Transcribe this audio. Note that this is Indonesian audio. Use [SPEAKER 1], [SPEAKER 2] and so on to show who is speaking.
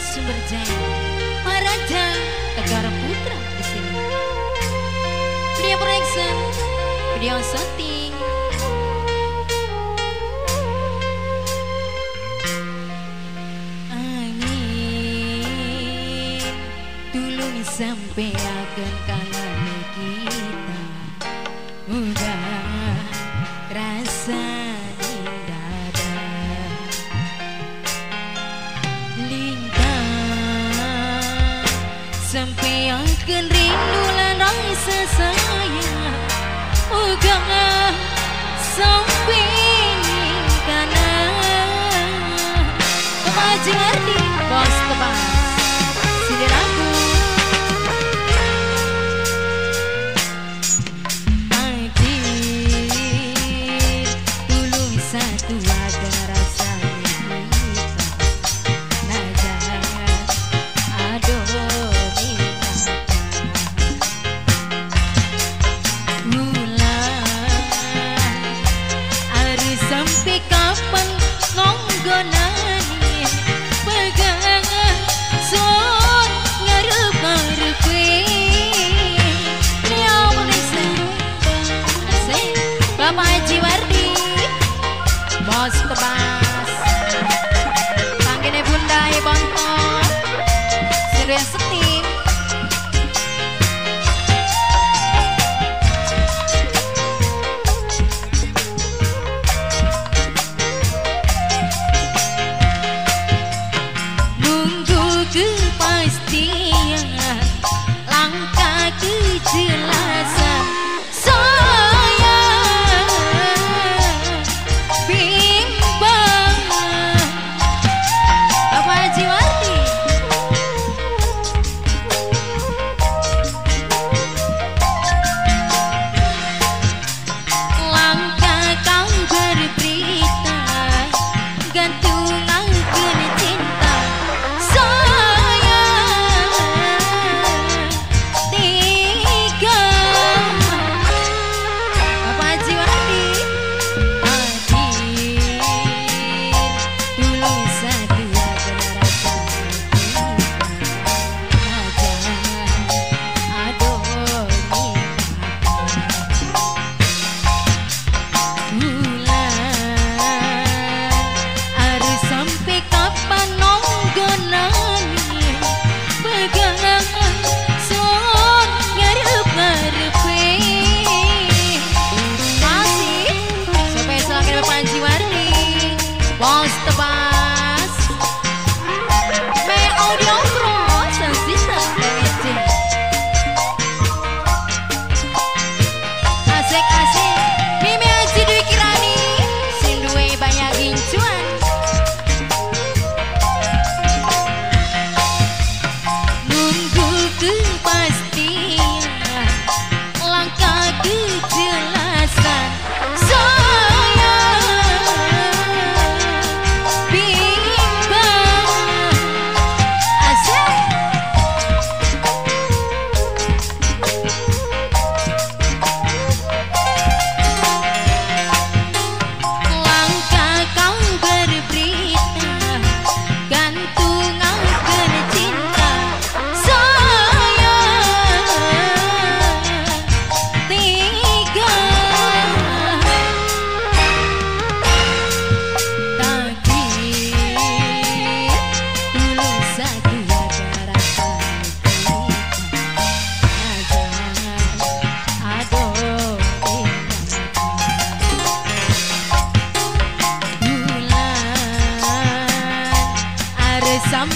[SPEAKER 1] Sumberjaya, Maharaja Tegara Putra di sini. Video production, video syuting. Angin tulung sampai akan kangen kita. Udah rasa sampai akan rindu dan rasa sayang. Udah sampai kanan Bapak Haji Wardi, bos tebas sindir aku. Akhir tulung satu ada rasa Bapak Haji Wardi, bos tebas, panggilnya Bunda Bonto, Sirian Setim. Nunggu kepastian, langkah kejelasan. Bos tebas, me audio pro sensisa DJ. Asik-asik, Mimi Haji Dwi Kirani, sing duwe banyak gincuan. Nunggu kepastian, langkah kejelasan. Some